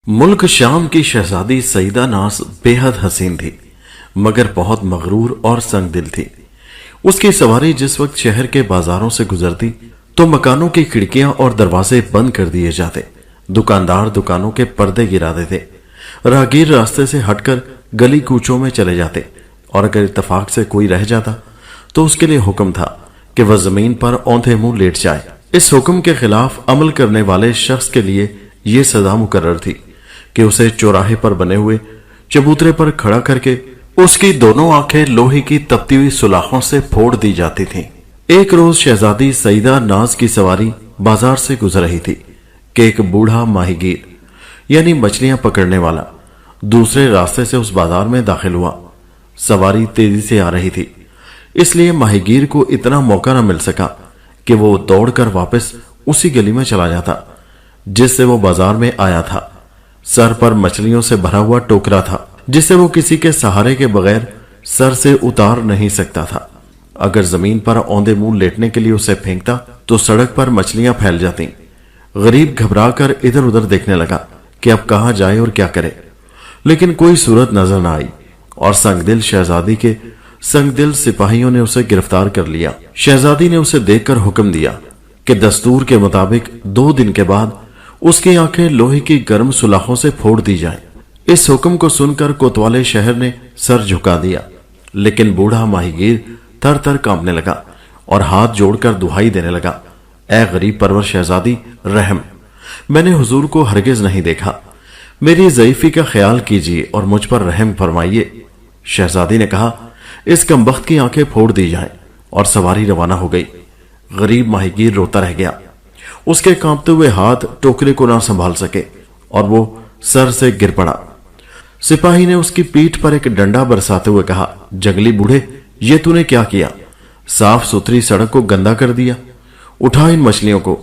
मुल्क शाम की शहजादी सईदा नाज बेहद हसीन थी, मगर बहुत मगरूर और संगदिल थी। उसकी सवारी जिस वक्त शहर के बाजारों से गुजरती तो मकानों की खिड़कियां और दरवाजे बंद कर दिए जाते, दुकानदार दुकानों के पर्दे गिरा देते, राहगीर रास्ते से हटकर गली कूचों में चले जाते, और अगर इत्तेफाक से कोई रह जाता तो उसके लिए हुक्म था कि वह जमीन पर औंधे मुंह लेट जाए। इस हुक्म के खिलाफ अमल करने वाले शख्स के लिए यह सजा मुकर्रर थी कि उसे चौराहे पर बने हुए चबूतरे पर खड़ा करके उसकी दोनों आंखें लोहे की तपती हुई सुलाखों से फोड़ दी जाती थीं। एक रोज शहजादी सईदा नाज की सवारी बाजार से गुजर रही थी कि एक बूढ़ा माहीगीर यानी मछलियां पकड़ने वाला दूसरे रास्ते से उस बाजार में दाखिल हुआ। सवारी तेजी से आ रही थी, इसलिए माहीगीर को इतना मौका न मिल सका कि वो दौड़कर वापस उसी गली में चला जाता जिससे वो बाजार में आया था। सर पर मछलियों से भरा हुआ टोकरा था जिसे वो किसी के सहारे के बगैर सर से उतार नहीं सकता था। अगर जमीन पर औंधे मुंह लेटने के लिए उसे फेंकता तो सड़क पर मछलियां फैल जाती। गरीब घबराकर इधर उधर देखने लगा कि अब कहां जाए और क्या करे, लेकिन कोई सूरत नजर न आई और संगदिल शहजादी के संगदिल सिपाहियों ने उसे गिरफ्तार कर लिया। शहजादी ने उसे देखकर हुक्म दिया कि दस्तूर के मुताबिक 2 दिन के बाद उसकी आंखें लोहे की गर्म सुलाखों से फोड़ दी जाएं। इस हुक्म को सुनकर कोतवाले शहर ने सर झुका दिया, लेकिन बूढ़ा माहीगीर थर थर कांपने लगा और हाथ जोड़कर दुहाई देने लगा, ऐ गरीब परवर शहजादी रहम, मैंने हुजूर को हरगिज नहीं देखा, मेरी ज़ईफी का ख्याल कीजिए और मुझ पर रहम फरमाइए। शहजादी ने कहा, इस कमबख्त की आंखें फोड़ दी जाएं, और सवारी रवाना हो गई। गरीब माहीगीर रोता रह गया। उसके कांपते हुए हाथ टोकरे को ना संभाल सके और वो सर से गिर पड़ा। सिपाही ने उसकी पीठ पर एक डंडा बरसाते हुए कहा, जंगली बूढ़े, ये तूने क्या किया? साफ सुथरी सड़क को गंदा कर दिया, उठा इन मछलियों को।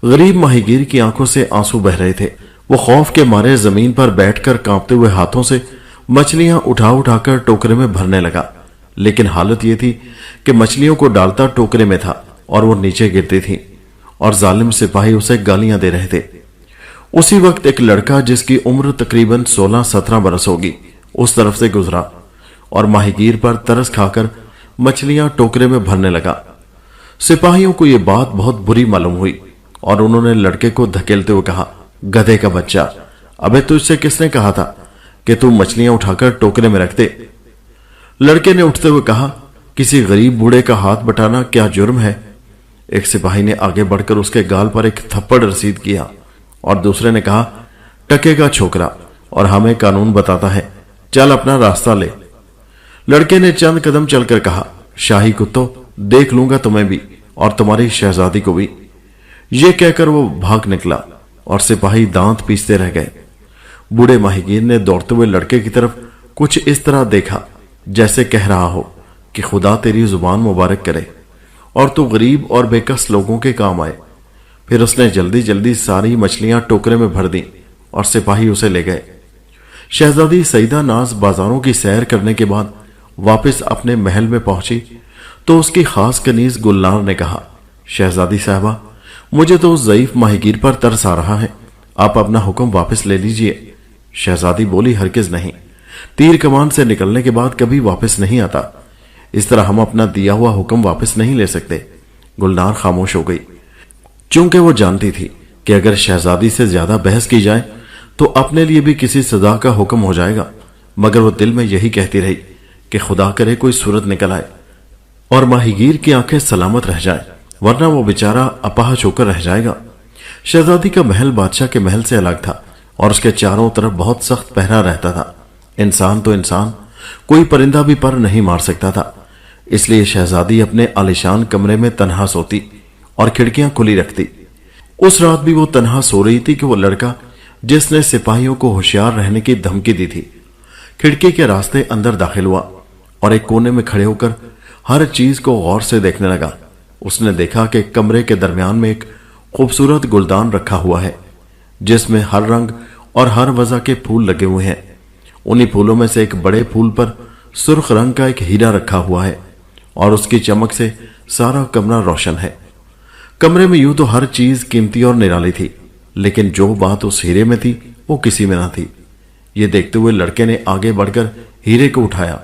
गरीब माहीगीर की आंखों से आंसू बह रहे थे। वो खौफ के मारे जमीन पर बैठकर कांपते हुए हाथों से मछलियां उठा उठाकर टोकरे में भरने लगा, लेकिन हालत यह थी कि मछलियों को डालता टोकरे में था और वो नीचे गिरती थी और जालिम सिपाही उसे गालियां दे रहे थे। उसी वक्त एक लड़का जिसकी उम्र तकरीबन 16-17 बरस होगी उस तरफ से गुजरा और माहीगीर पर तरस खाकर मछलियां टोकरे में भरने लगा। सिपाहियों को यह बात बहुत बुरी मालूम हुई और उन्होंने लड़के को धकेलते हुए कहा, गधे का बच्चा, अबे तुझसे किसने कहा था कि तू मछलियां उठाकर टोकरे में रख दे? लड़के ने उठते हुए कहा, किसी गरीब बूढ़े का हाथ बटाना क्या जुर्म है? एक सिपाही ने आगे बढ़कर उसके गाल पर एक थप्पड़ रसीद किया और दूसरे ने कहा, टके का छोकरा और हमें कानून बताता है, चल अपना रास्ता ले। लड़के ने चंद कदम चलकर कहा, शाही कुत्तो, देख लूंगा तुम्हें भी और तुम्हारी शहजादी को भी। ये कहकर वो भाग निकला और सिपाही दांत पीसते रह गए। बूढ़े माहीगीर ने दौड़ते हुए लड़के की तरफ कुछ इस तरह देखा जैसे कह रहा हो कि खुदा तेरी जुबान मुबारक करे और तू गरीब और बेकस लोगों के काम आए। फिर उसने जल्दी जल्दी सारी मछलियां टोकरे में भर दी और सिपाही उसे ले गए। शहजादी सईदा नाज बाजारों की सैर करने के बाद वापस अपने महल में पहुंची तो उसकी खास कनीज गुलनार ने कहा, शहजादी साहबा, मुझे तो उस ज़ईफ माहीगीर पर तरस आ रहा है, आप अपना हुक्म वापस ले लीजिए। शहजादी बोली, हरगिज नहीं, तीर कमान से निकलने के बाद कभी वापस नहीं आता, इस तरह हम अपना दिया हुआ हुक्म वापस नहीं ले सकते। गुलनार खामोश हो गई, चूंकि वो जानती थी कि अगर शहजादी से ज्यादा बहस की जाए तो अपने लिए भी किसी सजा का हुक्म हो जाएगा, मगर वो दिल में यही कहती रही कि खुदा करे कोई सूरत निकल आए और माहीगीर की आंखें सलामत रह जाए, वरना वो बेचारा अपाहज होकर रह जाएगा। शहजादी का महल बादशाह के महल से अलग था और उसके चारों तरफ बहुत सख्त पहरा रहता था। इंसान तो इंसान, कोई परिंदा भी पर नहीं मार सकता था, इसलिए शहजादी अपने आलीशान कमरे में तन्हा सोती और खिड़कियां खुली रखती। उस रात भी वो तन्हा सो रही थी कि वो लड़का जिसने सिपाहियों को होशियार रहने की धमकी दी थी खिड़की के रास्ते अंदर दाखिल हुआ और एक कोने में खड़े होकर हर चीज को गौर से देखने लगा। उसने देखा कि कमरे के दरमियान में एक खूबसूरत गुलदान रखा हुआ है जिसमें हर रंग और हर वजह के फूल लगे हुए हैं। उन्हीं फूलों में से एक बड़े फूल पर सुर्ख रंग का एक हीरा रखा हुआ है और उसकी चमक से सारा कमरा रोशन है। कमरे में यूं तो हर चीज कीमती और निराली थी, लेकिन जो बात उस हीरे में थी वो किसी में न थी। ये देखते हुए लड़के ने आगे बढ़कर हीरे को उठाया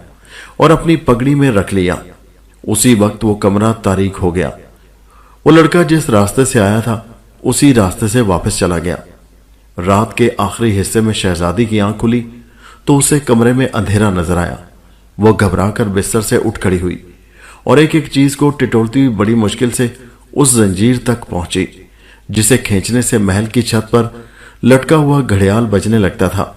और अपनी पगड़ी में रख लिया। उसी वक्त वो कमरा तारीक हो गया। वो लड़का जिस रास्ते से आया था उसी रास्ते से वापस चला गया। रात के आखिरी हिस्से में शहजादी की आंख खुली तो उसे कमरे में अंधेरा नजर आया। वो घबराकर बिस्तर से उठ खड़ी हुई और एक एक चीज को टिटोलती हुई बड़ी मुश्किल से उस जंजीर तक पहुंची जिसे खींचने से महल की छत पर लटका हुआ घड़ियाल बजने लगता था।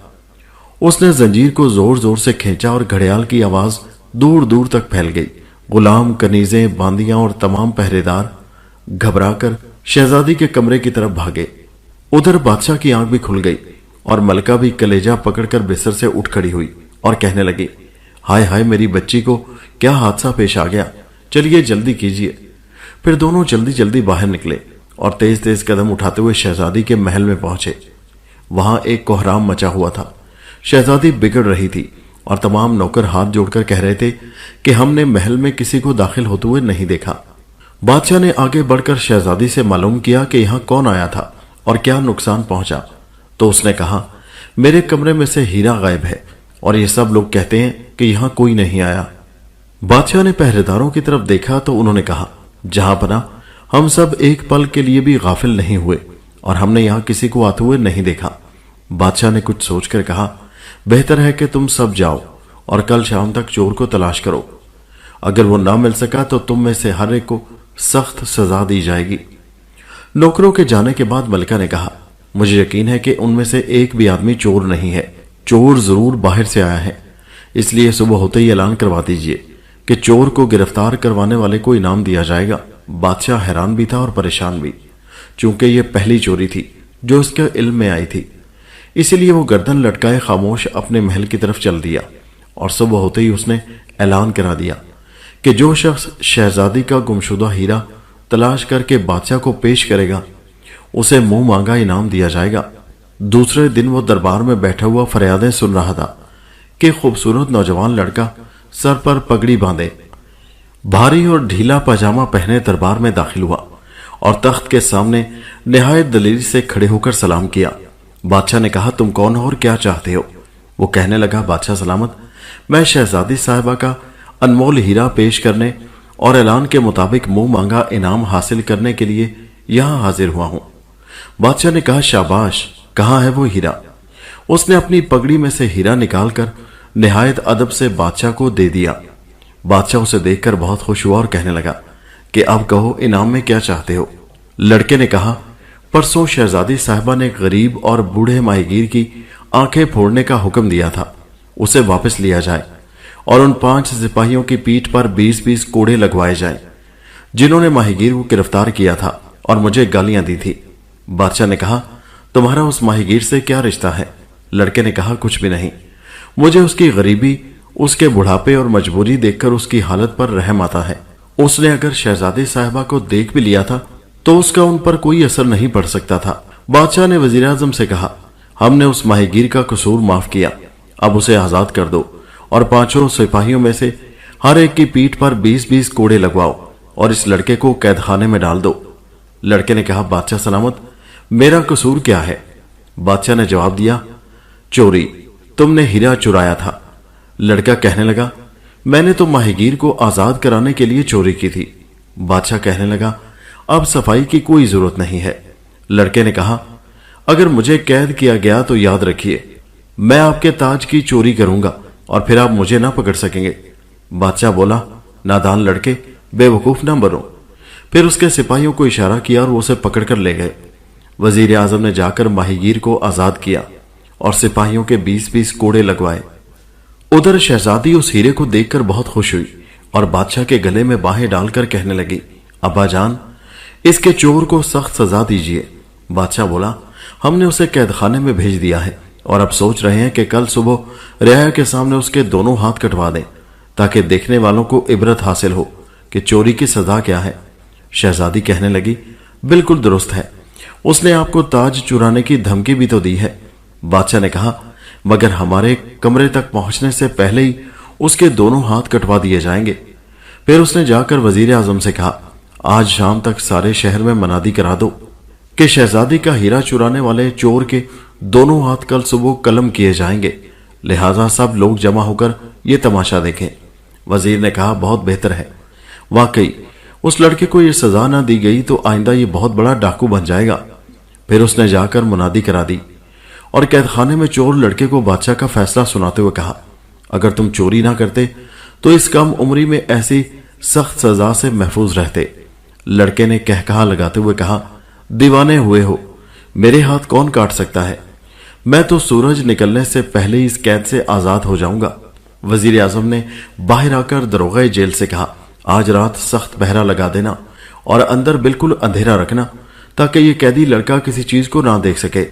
उसने जंजीर को जोर जोर से खींचा और घड़ियाल की आवाज दूर दूर तक फैल गई। गुलाम, कनीजें, बांदियां और तमाम पहरेदार घबराकर शहजादी के कमरे की तरफ भागे। उधर बादशाह की आंख भी खुल गई और मलका भी कलेजा पकड़कर बिस्तर से उठ खड़ी हुई और कहने लगी, हाय हाय, मेरी बच्ची को क्या हादसा पेश आ गया, चलिए जल्दी कीजिए। फिर दोनों जल्दी जल्दी बाहर निकले और तेज तेज कदम उठाते हुए शहजादी के महल में पहुंचे। वहां एक कोहराम मचा हुआ था। शहजादी बिगड़ रही थी और तमाम नौकर हाथ जोड़कर कह रहे थे कि हमने महल में किसी को दाखिल होते हुए नहीं देखा। बादशाह ने आगे बढ़कर शहजादी से मालूम किया कि यहां कौन आया था और क्या नुकसान पहुंचा। तो उसने कहा, मेरे कमरे में से हीरा गायब है और ये सब लोग कहते हैं कि यहां कोई नहीं आया। बादशाह ने पहरेदारों की तरफ देखा तो उन्होंने कहा, जहां पना, हम सब एक पल के लिए भी गाफिल नहीं हुए और हमने यहां किसी को आते हुए नहीं देखा। बादशाह ने कुछ सोचकर कहा, बेहतर है कि तुम सब जाओ और कल शाम तक चोर को तलाश करो। अगर वो ना मिल सका तो तुम में से हर एक को सख्त सजा दी जाएगी। नौकरों के जाने के बाद मलिका ने कहा, मुझे यकीन है कि उनमें से एक भी आदमी चोर नहीं है। चोर जरूर बाहर से आया है, इसलिए सुबह होते ही ऐलान करवा दीजिए कि चोर को गिरफ्तार करवाने वाले को इनाम दिया जाएगा। बादशाह हैरान भी था और परेशान भी, चूंकि यह पहली चोरी थी जो उसके इल्म में आई थी। इसीलिए वो गर्दन लटकाए खामोश अपने महल की तरफ चल दिया और सुबह होते ही उसने ऐलान करा दिया कि जो शख्स शहजादी का गुमशुदा हीरा तलाश करके बादशाह को पेश करेगा उसे मुंह मांगा इनाम दिया जाएगा। दूसरे दिन वो दरबार में बैठा हुआ फरियादें सुन रहा था कि खूबसूरत नौजवान लड़का सर पर पगड़ी बांधे, भारी और ढीला पजामा पहने दरबार में दाखिल हुआ और तख्त के सामने निहायत दलेरी से खड़े होकर सलाम किया। बादशाह ने कहा, तुम कौन हो और क्या चाहते हो? वो कहने लगा, बादशाह सलामत, मैं शहजादी साहिबा का अनमोल हीरा पेश करने और ऐलान के मुताबिक मुंह मांगा इनाम हासिल करने के लिए यहां हाजिर हुआ हूं। बादशाह ने कहा, शाबाश, कहां है वो हीरा? उसने अपनी पगड़ी में से हीरा निकालकर निहायत अदब से बादशाह को दे दिया। बादशाह उसे देखकर बहुत खुश हुआ और कहने लगा कि अब कहो, इनाम में क्या चाहते हो? लड़के ने कहा, परसों शहजादी साहिबा ने गरीब और बूढ़े माहीगीर की आंखें फोड़ने का हुक्म दिया था, उसे वापस लिया जाए और उन 5 सिपाहियों की पीठ पर 20-20 कोड़े लगवाए जाएं, जिन्होंने माहीगीर को गिरफ्तार किया था और मुझे गालियां दी थी। बादशाह ने कहा, तुम्हारा उस माहीगीर से क्या रिश्ता है? लड़के ने कहा, कुछ भी नहीं, मुझे उसकी गरीबी, उसके बुढ़ापे और मजबूरी देखकर उसकी हालत पर रहम आता है। उसने अगर शहजादी साहिबा को देख भी लिया था तो उसका उन पर कोई असर नहीं पड़ सकता था। बादशाह ने वजीर आजम से कहा, हमने उस माहीगीर का कसूर माफ किया, अब उसे आजाद कर दो और 5 सिपाहियों में से हर एक की पीठ पर 20-20 कोड़े लगवाओ और इस लड़के को कैदखाने में डाल दो। लड़के ने कहा, बादशाह सलामत, मेरा कसूर क्या है? बादशाह ने जवाब दिया, चोरी, तुमने हीरा चुराया था। लड़का कहने लगा, मैंने तो माहीगीर को आजाद कराने के लिए चोरी की थी। बादशाह कहने लगा, अब सफाई की कोई जरूरत नहीं है। लड़के ने कहा, अगर मुझे कैद किया गया तो याद रखिए, मैं आपके ताज की चोरी करूंगा और फिर आप मुझे ना पकड़ सकेंगे। बादशाह बोला, नादान लड़के, बेवकूफ ना बनो। फिर उसके सिपाहियों को इशारा किया और वो उसे पकड़कर ले गए। वजीर आजम ने जाकर माहीगीर को आजाद किया और सिपाहियों के 20-20 कोड़े लगवाए। उधर शहजादी उस हीरे को देखकर बहुत खुश हुई और बादशाह के गले में बाहें डालकर कहने लगी, अब्बा जान, इसके चोर को सख्त सजा दीजिए। बादशाह बोला, हमने उसे कैदखाने में भेज दिया है और अब सोच रहे हैं कि कल सुबह रियाया के सामने उसके दोनों हाथ कटवा दें ताकि देखने वालों को इबरत हासिल हो कि चोरी की सजा क्या है। शहजादी कहने लगी, बिल्कुल दुरुस्त है, उसने आपको ताज चुराने की धमकी भी तो दी है। बादशाह ने कहा, मगर हमारे कमरे तक पहुंचने से पहले ही उसके दोनों हाथ कटवा दिए जाएंगे। फिर उसने जाकर वजीर आजम से कहा, आज शाम तक सारे शहर में मनादी करा दो। کہ शहजादी का हीरा चुराने वाले चोर के दोनों हाथ कल सुबह कलम किए जाएंगे, लिहाजा सब लोग जमा होकर ये तमाशा देखें। वजीर ने कहा, बहुत बेहतर है। वाकई उस लड़के को ये सजा ना दी गई तो आइंदा ये बहुत बड़ा डाकू बन जाएगा। फिर उसने जाकर मुनादी करा दी और कैदखाने में चोर लड़के को बादशाह का फैसला सुनाते हुए कहा, अगर तुम चोरी ना करते तो इस कम उम्री में ऐसी सख्त सजा से महफूज रहते। लड़के ने कहकहा लगाते हुए कहा, दीवाने हुए हो, मेरे हाथ कौन काट सकता है? मैं तो सूरज निकलने से पहले ही इस कैद से आजाद हो जाऊंगा। वजीर आजम ने बाहर आकर दरोगा जेल से कहा, आज रात सख्त पहरा लगा देना और अंदर बिल्कुल अंधेरा रखना ताकि ये कैदी लड़का किसी चीज को ना देख सके।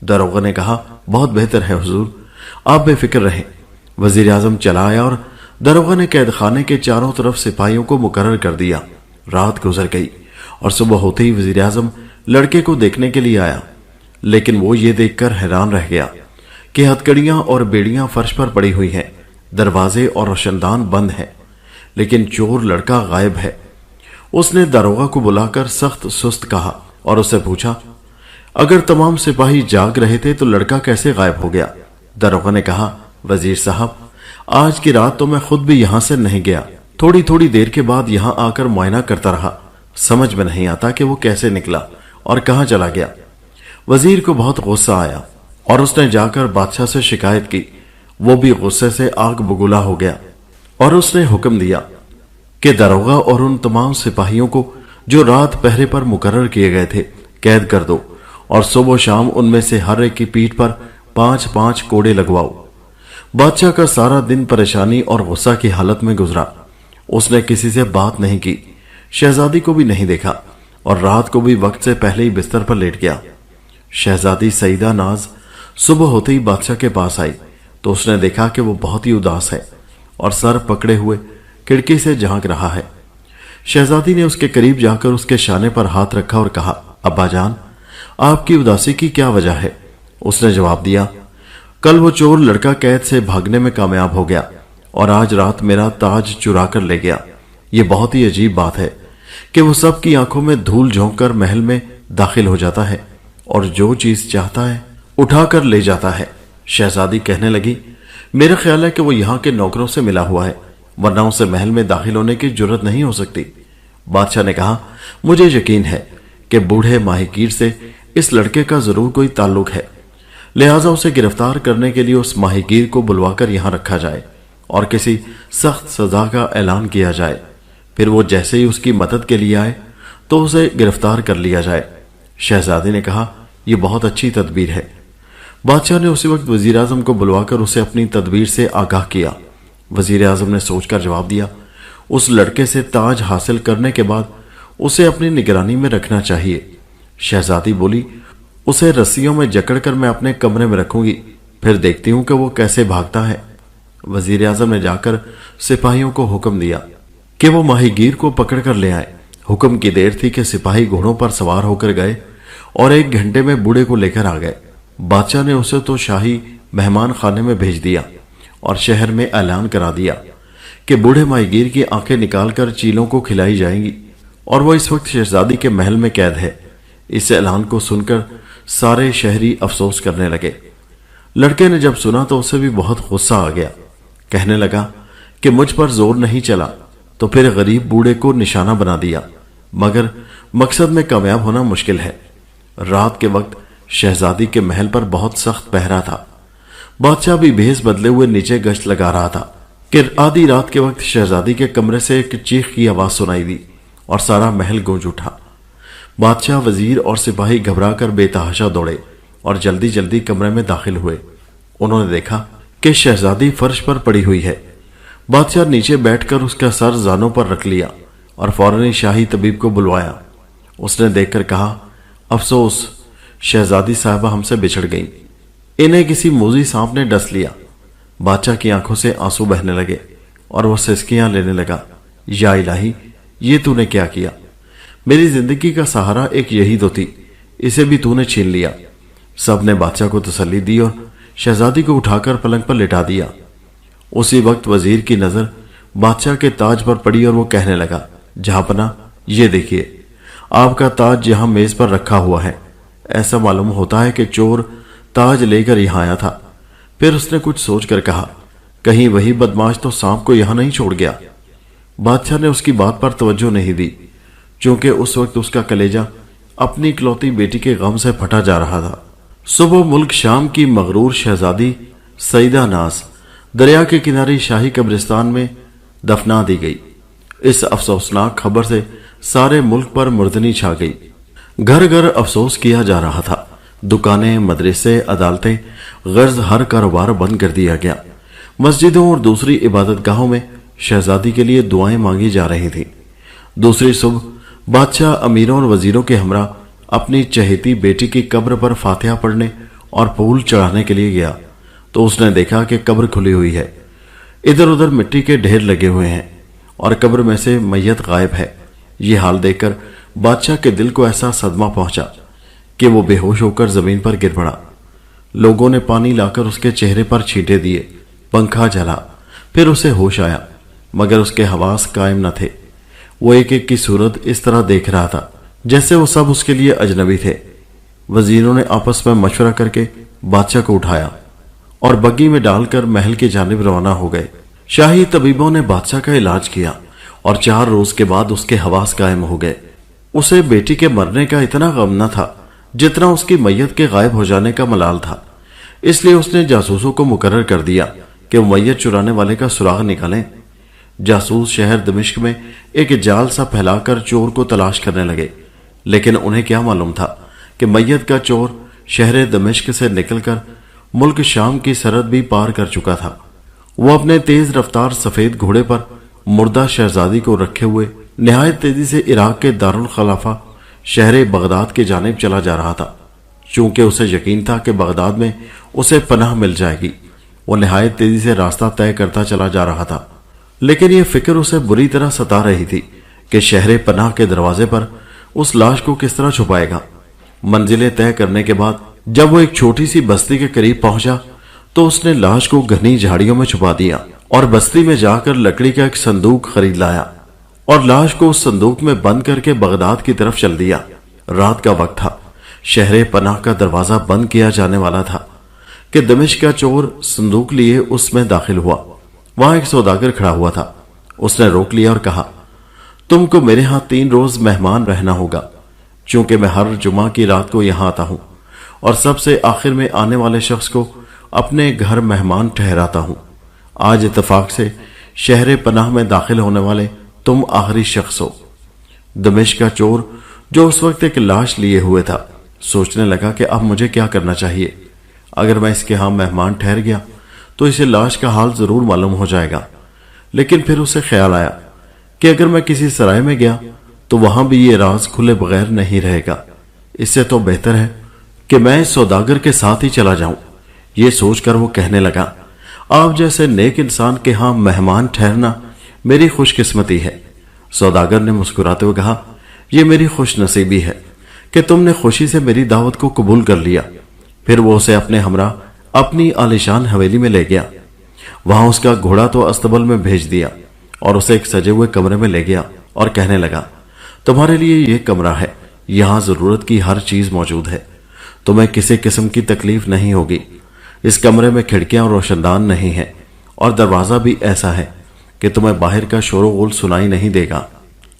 दरोगा ने कहा, बहुत बेहतर है हुजूर, आप बेफिक्र रहें। वजीर आजम चला आया और दरोगा ने कैदखाने के चारों तरफ सिपाहियों को मुकर्रर कर दिया। रात गुजर गई और सुबह होते ही वजीर आजम लड़के को देखने के लिए आया, लेकिन वो ये देखकर हैरान रह गया कि हथकड़ियां और बेड़ियां फर्श पर पड़ी हुई हैं, दरवाजे और रोशनदान बंद हैं, लेकिन चोर लड़का गायब है। उसने दरोगा को बुलाकर सख्त सुस्त कहा और उससे पूछा, अगर तमाम सिपाही जाग रहे थे तो लड़का कैसे गायब हो गया? दरोगा ने कहा, वजीर साहब, आज की रात तो मैं खुद भी यहां से नहीं गया। थोड़ी थोड़ी देर के बाद यहां आकर मुआयना करता रहा। समझ में नहीं आता कि वो कैसे निकला और कहां चला गया। वजीर को बहुत गुस्सा आया और उसने जाकर बादशाह से शिकायत की। वो भी गुस्से से आग बगुला हो गया और उसने हुक्म दिया कि दरोगा और उन तमाम सिपाहियों को जो रात पहरे पर मुकर्रर किए गए थे कैद कर दो और सुबह शाम उनमें से हर एक की पीठ पर 5-5 कोड़े लगवाओ। बादशाह का सारा दिन परेशानी और गुस्सा की हालत में गुजरा। उसने किसी से बात नहीं की, शहजादी को भी नहीं देखा और रात को भी वक्त से पहले ही बिस्तर पर लेट गया। शहजादी सईदा नाज सुबह होते ही बादशाह के पास आई तो उसने देखा कि वो बहुत ही उदास है और सर पकड़े हुए खिड़की से झांक रहा है। शहजादी ने उसके करीब जाकर उसके शाने पर हाथ रखा और कहा, अब्बा जान, आपकी उदासी की क्या वजह है? उसने जवाब दिया, कल वो चोर लड़का कैद से भागने में कामयाब हो गया और आज रात मेरा ताज चुरा कर ले गया। ये बहुत ही अजीब बात है कि वो सबकी आंखों में धूल झोंक कर महल में दाखिल हो जाता है और जो चीज चाहता है उठा कर ले जाता है। शहजादी कहने लगी, मेरा ख्याल है कि वो यहाँ के नौकरों से मिला हुआ है, वरना उसे महल में दाखिल होने की जरूरत नहीं हो सकती। बादशाह ने कहा, मुझे यकीन है कि बूढ़े माहिगीर से इस लड़के का जरूर कोई ताल्लुक है, लिहाजा उसे गिरफ्तार करने के लिए उस माहिगीर को बुलवाकर यहां रखा जाए और किसी सख्त सजा का ऐलान किया जाए। फिर वो जैसे ही उसकी मदद के लिए आए तो उसे गिरफ्तार कर लिया जाए। शहजादी ने कहा, यह बहुत अच्छी तदबीर है। बादशाह ने उसी वक्त वजीर आजम को बुलवाकर उसे अपनी तदबीर से आगाह किया। वजीर आजम ने सोचकर जवाब दिया, उस लड़के से ताज हासिल करने के बाद उसे अपनी निगरानी में रखना चाहिए। शहजादी बोली, उसे रस्सियों में जकड़कर मैं अपने कमरे में रखूंगी, फिर देखती हूं कि वो कैसे भागता है। वजीर आजम ने जाकर सिपाहियों को हुक्म दिया कि वो माहिगीर को पकड़कर ले आए। हुक्म की देर थी कि सिपाही घोड़ों पर सवार होकर गए और 1 घंटे में बूढ़े को लेकर आ गए। बादशाह ने उसे तो शाही मेहमान खाने में भेज दिया और शहर में ऐलान करा दिया कि बूढ़े माहिगीर की आंखें निकालकर चीलों को खिलाई जाएंगी और वो इस वक्त शहजादी के महल में कैद है। इस ऐलान को सुनकर सारे शहरी अफसोस करने लगे। लड़के ने जब सुना तो उसे भी बहुत गुस्सा आ गया। कहने लगा कि मुझ पर जोर नहीं चला तो फिर गरीब बूढ़े को निशाना बना दिया, मगर मकसद में कामयाब होना मुश्किल है। रात के वक्त शहजादी के महल पर बहुत सख्त पहरा था। बादशाह भी भेस बदले हुए नीचे गश्त लगा रहा था कि आधी रात के वक्त शहजादी के कमरे से एक चीख की आवाज सुनाई दी और सारा महल गूंज उठा। बादशाह, वजीर और सिपाही घबराकर बेतहाशा दौड़े और जल्दी जल्दी कमरे में दाखिल हुए। उन्होंने देखा कि शहजादी फर्श पर पड़ी हुई है। बादशाह नीचे बैठकर उसका सर जानों पर रख लिया और फौरन ही शाही तबीब को बुलवाया। उसने देखकर कहा, अफसोस, शहजादी साहिबा हमसे बिछड़ गई। इन्हें किसी मूजी सांप ने डस लिया। बादशाह की आंखों से आंसू बहने लगे और वो सिसकियां लेने लगा। या इलाही, ये तूने क्या किया? मेरी जिंदगी का सहारा एक यही तो थी, इसे भी तूने छीन लिया। सब ने बादशाह को तसल्ली दी और शहजादी को उठाकर पलंग पर लिटा दिया। उसी वक्त वजीर की नजर बादशाह के ताज पर पड़ी और वो कहने लगा, जहांपना, ये देखिए, आपका ताज यहां मेज पर रखा हुआ है। ऐसा मालूम होता है कि चोर ताज लेकर यहां आया था। फिर उसने कुछ सोचकर कहा, कहीं वही बदमाश तो सांप को यहां नहीं छोड़ गया। बादशाह ने उसकी बात पर तवज्जो नहीं दी, क्योंकि उस वक्त उसका कलेजा अपनी इकलौती बेटी के गम से फटा जा रहा था। सुबह मुल्क शाम की मगरूर शहजादी सईदा नास दरिया के किनारे शाही कब्रिस्तान में दफना दी गई। इस अफसोसनाक खबर से सारे मुल्क पर मुर्दनी छा गई। घर घर अफसोस किया जा रहा था। दुकानें, मदरसे, अदालतें, गर्ज हर कारोबार बंद कर दिया गया। मस्जिदों और दूसरी इबादतगाहों में शहजादी के लिए दुआएं मांगी जा रही थी। दूसरी सुबह बादशाह अमीरों और वजीरों के हमरा अपनी चहेती बेटी की कब्र पर फातिहा पढ़ने और फूल चढ़ाने के लिए गया तो उसने देखा कि कब्र खुली हुई है। इधर उधर मिट्टी के ढेर लगे हुए हैं और कब्र में से मैयत गायब है। ये हाल देखकर बादशाह के दिल को ऐसा सदमा पहुंचा कि वो बेहोश होकर जमीन पर गिर पड़ा। लोगों ने पानी लाकर उसके चेहरे पर छींटे दिए, पंखा जला, फिर उसे होश आया, मगर उसके हवास कायम न थे। वो एक एक की सूरत इस तरह देख रहा था जैसे वो सब उसके लिए अजनबी थे। वजीरों ने आपस में मशवरा करके बादशाह को उठाया और बग्गी में डालकर महल की जानिब रवाना हो गए। शाही तबीबों ने बादशाह का इलाज किया और 4 रोज के बाद उसके हवास कायम हो गए। उसे बेटी के मरने का इतना गम न था जितना उसकी मैयत के गायब हो जाने का मलाल था। इसलिए उसने जासूसों को मुकर्रर कर दिया कि वो मैयत चुराने वाले का सुराग निकालें। जासूस शहर दमिश्क में एक जाल सा फैलाकर चोर को तलाश करने लगे, लेकिन उन्हें क्या मालूम था कि मैयत का चोर शहर दमिश्क से निकलकर मुल्क शाम की सरहद भी पार कर चुका था। वो अपने तेज रफ्तार सफेद घोड़े पर मुर्दा शहजादी को रखे हुए निहायत तेजी से इराक के दारुल खलाफा शहर बगदाद की जानिब चला जा रहा था। चूंकि उसे यकीन था कि बगदाद में उसे पनाह मिल जाएगी, वो निहायत तेजी से रास्ता तय करता चला जा रहा था। लेकिन यह फिक्र उसे बुरी तरह सता रही थी कि शहर पनाह के दरवाजे पर उस लाश को किस तरह छुपाएगा। मंजिलें तय करने के बाद जब वो एक छोटी सी बस्ती के करीब पहुंचा तो उसने लाश को घनी झाड़ियों में छुपा दिया और बस्ती में जाकर लकड़ी का एक संदूक खरीद लाया और लाश को उस संदूक में बंद करके बगदाद की तरफ चल दिया। रात का वक्त था। शहर पनाह का दरवाजा बंद किया जाने वाला था कि दमिश्क का चोर संदूक लिए उसमें दाखिल हुआ। वहां एक सौदागर खड़ा हुआ था। उसने रोक लिया और कहा, तुमको मेरे यहां 3 रोज मेहमान रहना होगा, क्योंकि मैं हर जुमा की रात को यहां आता हूं और सबसे आखिर में आने वाले शख्स को अपने घर मेहमान ठहराता हूं। आज इत्तेफाक से शहर पनाह में दाखिल होने वाले तुम आखिरी शख्स हो। दमिश्क का चोर, जो उस वक्त एक लाश लिए हुए था, सोचने लगा कि अब मुझे क्या करना चाहिए। अगर मैं इसके यहां मेहमान ठहर गया तो इसे लाश का हाल जरूर मालूम हो जाएगा। लेकिन फिर उसे ख्याल आया कि अगर मैं किसी सराय में गया तो वहां भी ये राज खुले बगैर नहीं रहेगा। इससे तो बेहतर है कि मैं इस सौदागर के साथ ही चला जाऊं। ये सोचकर वो कहने लगा, आप जैसे नेक इंसान के यहां मेहमान ठहरना मेरी खुशकिस्मती है। सौदागर ने मुस्कुराते हुए कहा, यह मेरी खुश नसीबी है कि तुमने खुशी से मेरी दावत को कबूल कर लिया। फिर वो उसे अपने हमरा अपनी आलिशान हवेली में ले गया। वहां उसका घोड़ा तो अस्तबल में भेज दिया और उसे एक सजे हुए कमरे में ले गया और कहने लगा, तुम्हारे लिए यह कमरा है, यहां जरूरत की हर चीज मौजूद है, तुम्हें किसी किस्म की तकलीफ नहीं होगी। इस कमरे में खिड़कियां और रोशनदान नहीं है और दरवाजा भी ऐसा है कि तुम्हें बाहर का शोर-गुल सुनाई नहीं देगा।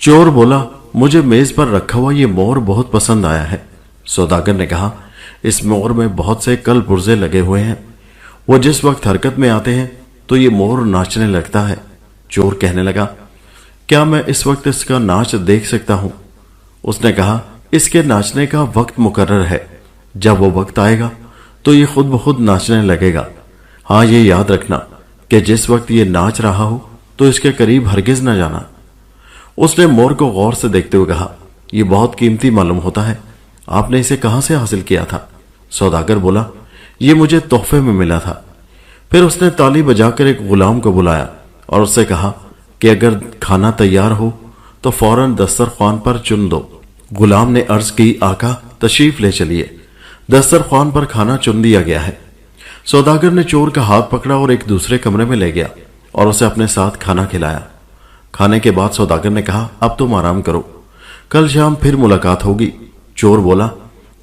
चोर बोला, मुझे मेज पर रखा हुआ ये मोर बहुत पसंद आया है। सौदागर ने कहा, इस मोर में बहुत से कल पुर्जे लगे हुए हैं, वो जिस वक्त हरकत में आते हैं तो ये मोर नाचने लगता है। चोर कहने लगा, क्या मैं इस वक्त इसका नाच देख सकता हूं? उसने कहा, इसके नाचने का वक्त मुकर्रर है, जब वो वक्त आएगा तो ये खुद ब खुद नाचने लगेगा। हाँ, ये याद रखना कि जिस वक्त ये नाच रहा हो तो इसके करीब हरगिज न जाना। उसने मोर को गौर से देखते हुए कहा, यह बहुत कीमती मालूम होता है, आपने इसे कहां से हासिल किया था? सौदागर बोला, यह मुझे तोहफे में मिला था। फिर उसने ताली बजाकर एक गुलाम को बुलाया और उससे कहा कि अगर खाना तैयार हो तो फौरन दस्तरख्वान पर चुन दो। गुलाम ने अर्ज की, आका तशरीफ ले चलिए। दस्तरख्वान पर खाना चुन दिया गया है। सौदागर ने चोर का हाथ पकड़ा और एक दूसरे कमरे में ले गया और उसे अपने साथ खाना खिलाया। खाने के बाद सौदागर ने कहा, अब तुम आराम करो, कल शाम फिर मुलाकात होगी। चोर बोला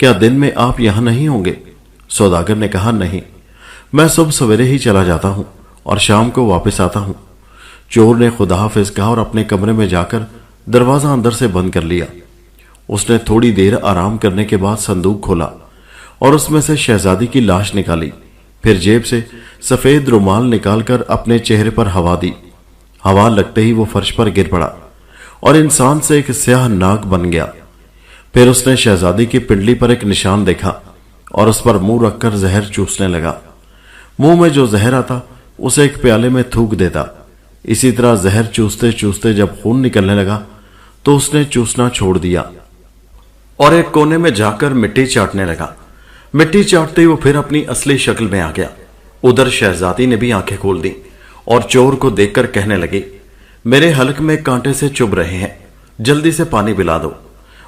क्या दिन में आप यहां नहीं होंगे? सौदागर ने कहा, नहीं, मैं सुबह सवेरे ही चला जाता हूं और शाम को वापस आता हूं। चोर ने खुदा हाफिज कहा और अपने कमरे में जाकर दरवाजा अंदर से बंद कर लिया। उसने थोड़ी देर आराम करने के बाद संदूक खोला और उसमें से शहजादी की लाश निकाली। फिर जेब से सफेद रुमाल निकालकर अपने चेहरे पर हवा दी। हवा लगते ही वो फर्श पर गिर पड़ा और इंसान से एक स्याह नाग बन गया। फिर उसने शहजादी की पिंडली पर एक निशान देखा और उस पर मुंह रखकर जहर चूसने लगा। मुंह में जो जहर आता उसे एक प्याले में थूक देता। इसी तरह जहर चूसते चूसते जब खून निकलने लगा तो उसने चूसना छोड़ दिया और एक कोने में जाकर मिट्टी चाटने लगा। मिट्टी चाटते ही वो फिर अपनी असली शक्ल में आ गया। उधर शहजादी ने भी आंखें खोल दी और चोर को देखकर कहने लगी, मेरे हलक में कांटे से चुभ रहे हैं, जल्दी से पानी पिला दो।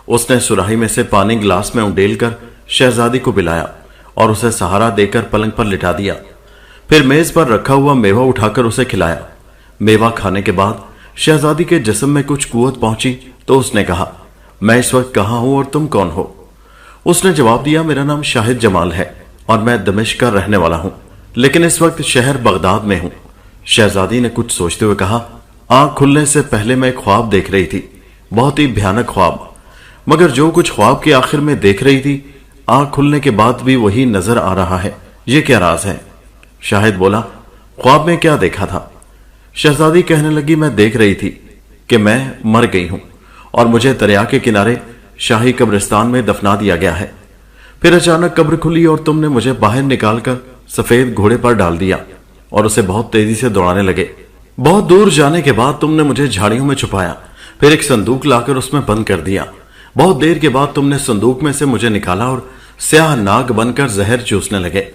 उसने सुराही में से पानी गिलास में उंडेल कर शहजादी को पिलाया और उसे सहारा देकर पलंग पर लिटा दिया। फिर मेज पर रखा हुआ मेवा उठाकर उसे खिलाया। मेवा खाने के बाद शहजादी के जिस्म में कुछ कुव्वत पहुंची तो उसने कहा, मैं इस वक्त कहां हूं और तुम कौन हो? उसने जवाब दिया, मेरा नाम शाहिद जमाल है और मैं दमिश्क का रहने वाला हूं, लेकिन इस वक्त शहर बगदाद में हूं। शहजादी ने कुछ सोचते हुए कहा, आंख खुलने से पहले मैं एक ख्वाब देख रही थी, बहुत ही भयानक ख्वाब, मगर जो कुछ ख्वाब के आखिर में देख रही थी आंख खुलने के बाद भी वही नजर आ रहा है, ये क्या राज है? शाहिद बोला, ख्वाब में क्या देखा था? शहजादी कहने लगी, मैं देख रही थी कि मैं मर गई हूं और मुझे दरिया के किनारे शाही कब्रिस्तान में दफना दिया गया है। फिर अचानक कब्र खुली और तुमने मुझे बाहर निकालकर सफेद घोड़े पर डाल दिया और उसे बहुत तेजी से दौड़ाने लगे। बहुत दूर जाने के बाद तुमने मुझे झाड़ियों में छुपाया, फिर एक संदूक लाकर उसमें बंद कर दिया। बहुत देर के बाद तुमने संदूक में से मुझे निकाला और स्याह नाग बनकर जहर चूसने लगे।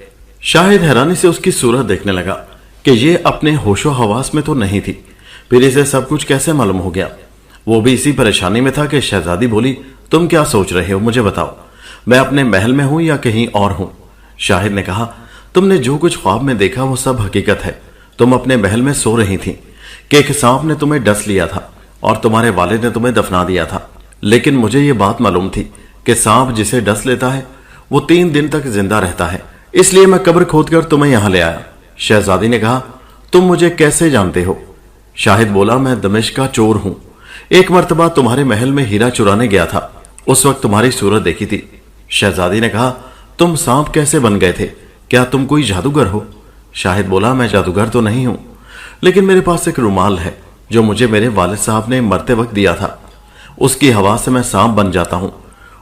शाहिद हैरानी से उसकी सूरत देखने लगा कि ये अपने होशो हवास में तो नहीं थी, फिर इसे सब कुछ कैसे मालूम हो गया? वो भी इसी परेशानी में था कि शहजादी बोली, तुम क्या सोच रहे हो, मुझे बताओ, मैं अपने महल में हूं या कहीं और हूं? शाहिद ने कहा, तुमने जो कुछ ख्वाब में देखा वो सब हकीकत है। तुम अपने महल में सो रही थी कि एक सांप ने तुम्हें डस लिया था और तुम्हारे वालिद ने तुम्हें दफना दिया था, लेकिन मुझे ये बात मालूम थी कि सांप जिसे डस लेता है वो 3 दिन तक जिंदा रहता है, इसलिए मैं कब्र खोदकर तुम्हें यहां ले आया। शहजादी ने कहा, तुम मुझे कैसे जानते हो? शाहिद बोला, मैं दमिश्क का चोर हूं। एक मर्तबा तुम्हारे महल में हीरा चुराने गया था, उस वक्त तुम्हारी सूरत देखी थी। शहजादी ने कहा, तुम सांप कैसे बन गए थे? क्या तुम कोई जादूगर हो? शाहिद बोला, मैं जादूगर तो नहीं हूं, लेकिन मेरे पास एक रुमाल है जो मुझे मेरे वालिद साहब ने मरते वक्त दिया था। उसकी हवा से मैं सांप बन जाता हूं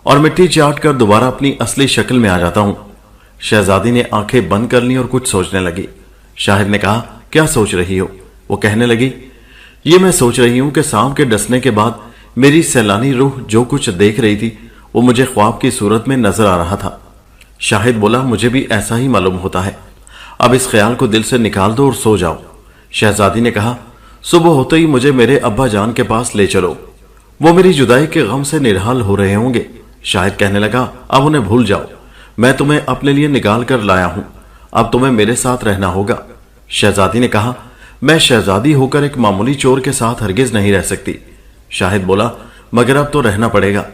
और मिट्टी चाट कर दोबारा अपनी असली शक्ल में आ जाता हूं। शहजादी ने आंखें बंद कर ली और कुछ सोचने लगी। शाहिद ने कहा, क्या सोच रही हो? वो कहने लगी, ये मैं सोच रही हूं कि सांप के डसने के बाद मेरी सैलानी रूह जो कुछ देख रही थी वो मुझे ख्वाब की सूरत में नजर आ रहा था। शाहिद बोला, मुझे भी ऐसा ही मालूम होता है, अब इस ख्याल को दिल से निकाल दो और सो जाओ। शहजादी ने कहा, सुबह होते ही मुझे मेरे अब्बा जान के पास ले चलो, वो मेरी जुदाई के गम से निढाल हो रहे होंगे। शाहिद कहने लगा, अब उन्हें भूल जाओ, मैं तुम्हें अपने लिए निकाल कर लाया हूं, अब तुम्हें मेरे साथ रहना होगा। शहजादी ने कहा, मैं शहजादी होकर एक मामूली चोर के साथ हरगिज नहीं रह सकती। शाहिद बोला, मगर अब तो रहना पड़ेगा,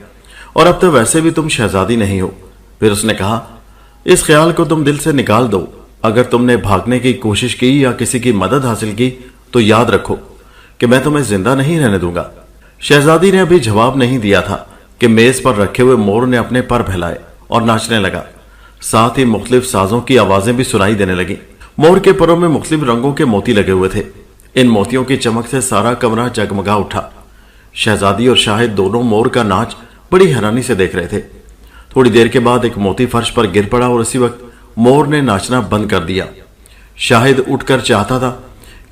और अब तो वैसे भी तुम शहजादी नहीं हो। फिर उसने कहा, इस ख्याल को तुम दिल से निकाल दो, अगर तुमने भागने की कोशिश की या किसी की मदद हासिल की तो याद रखो कि मैं तुम्हें जिंदा नहीं रहने दूंगा। शहजादी ने अभी जवाब नहीं दिया था कि मेज पर रखे हुए मोर ने अपने पर फैलाए और नाचने लगा। साथ ही मुख्तलिफ साजों की आवाजें भी सुनाई देने लगी। मोर के परों में मुख्तलिफ रंगों के मोती लगे हुए थे। इन मोतियों की चमक से सारा कमरा जगमगा उठा। शहजादी और शाहिद दोनों मोर का नाच बड़ी हैरानी से देख रहे थे। थोड़ी देर के बाद एक मोती फर्श पर गिर पड़ा और इसी वक्त मोर ने नाचना बंद कर दिया। शाहिद उठकर चाहता था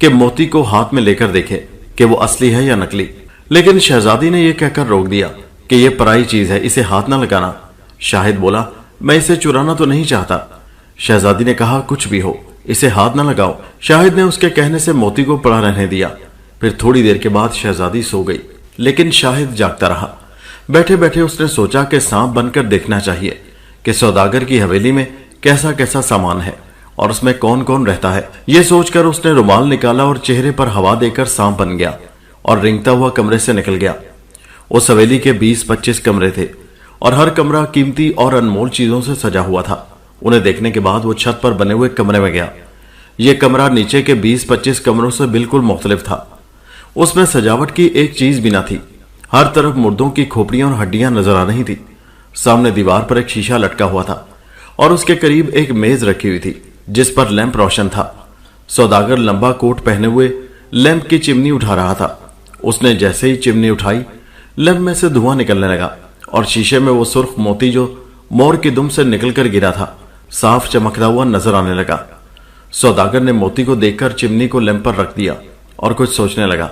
कि मोती को हाथ में लेकर देखे कि वो असली है या नकली, लेकिन शहजादी ने यह कहकर रोक दिया कि यह पराई चीज है, इसे हाथ ना लगाना। शाहिद बोला, मैं इसे चुराना तो नहीं चाहता। शहजादी ने कहा, कुछ भी हो, इसे हाथ ना लगाओ। शाहिद ने उसके कहने से मोती को पड़ा रहने दिया। फिर थोड़ी देर के बाद शहजादी सो गई, लेकिन शाहिद जागता रहा। बैठे बैठे उसने सोचा कि सांप बनकर देखना चाहिए कि सौदागर की हवेली में कैसा कैसा सामान है और उसमें कौन कौन रहता है। यह सोचकर उसने रुमाल निकाला और चेहरे पर हवा देकर सांप बन गया और रेंगता हुआ कमरे से निकल गया। उस हवेली के 20-25 कमरे थे और हर कमरा कीमती और अनमोल चीजों से सजा हुआ था। उन्हें देखने के बाद वो छत पर बने हुए कमरे में गया। यह कमरा नीचे के 20-25 कमरों से बिल्कुल मुख्तलिफ था। उसमें सजावट की एक चीज भी न थी। हर तरफ मुर्दों की खोपड़ियां और हड्डियां नजर आ रही थी। सामने दीवार पर एक शीशा लटका हुआ था और उसके करीब एक मेज रखी हुई थी जिस पर लैंप रोशन था। सौदागर लंबा कोट पहने हुए लैंप की चिमनी उठा रहा था। उसने जैसे ही चिमनी उठाई, लैंप में से धुआं निकलने लगा और शीशे में वो सुर्ख मोती जो मोर की दुम से निकलकर गिरा था साफ चमकता हुआ नजर आने लगा। सौदागर ने मोती को देखकर चिमनी को लैंप पर रख दिया और कुछ सोचने लगा।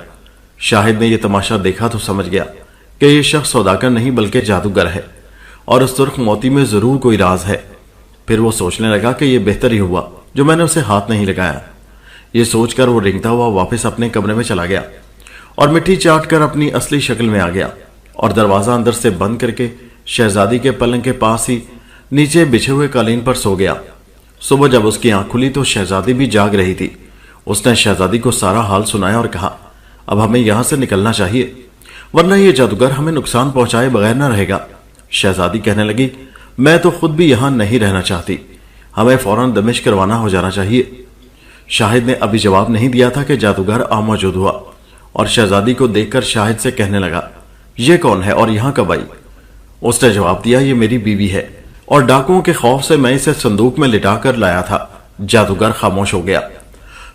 शाहिद ने यह तमाशा देखा तो समझ गया कि यह शख्स सौदागर नहीं बल्कि जादूगर है और उस सुर्ख मोती में जरूर कोई राज है। फिर वो सोचने लगा कि यह बेहतर ही हुआ जो मैंने उसे हाथ नहीं लगाया। ये सोचकर वो रेंगता हुआ वापस अपने कमरे में चला गया और मिट्टी चाट कर अपनी असली शक्ल में आ गया और दरवाजा अंदर से बंद करके शहजादी के पलंग के पास ही नीचे बिछे हुए कालीन पर सो गया। सुबह जब उसकी आंख खुली तो शहजादी भी जाग रही थी। उसने शहजादी को सारा हाल सुनाया और कहा, अब हमें यहां से निकलना चाहिए वरना यह जादूगर हमें नुकसान पहुंचाए बगैर न रहेगा। शहजादी कहने लगी, मैं तो खुद भी यहां नहीं रहना चाहती, हमें फौरन दमिश्क रवाना हो जाना चाहिए। शाहिद ने अभी जवाब नहीं दिया था कि जादूगर आ मौजूद हुआ और शहजादी को देखकर शाहिद से कहने लगा, यह कौन है और यहां कब आई? उसने जवाब दिया, ये मेरी बीवी है और डाकुओं के खौफ से मैं इसे संदूक में लिटाकर लाया था। जादूगर खामोश हो गया।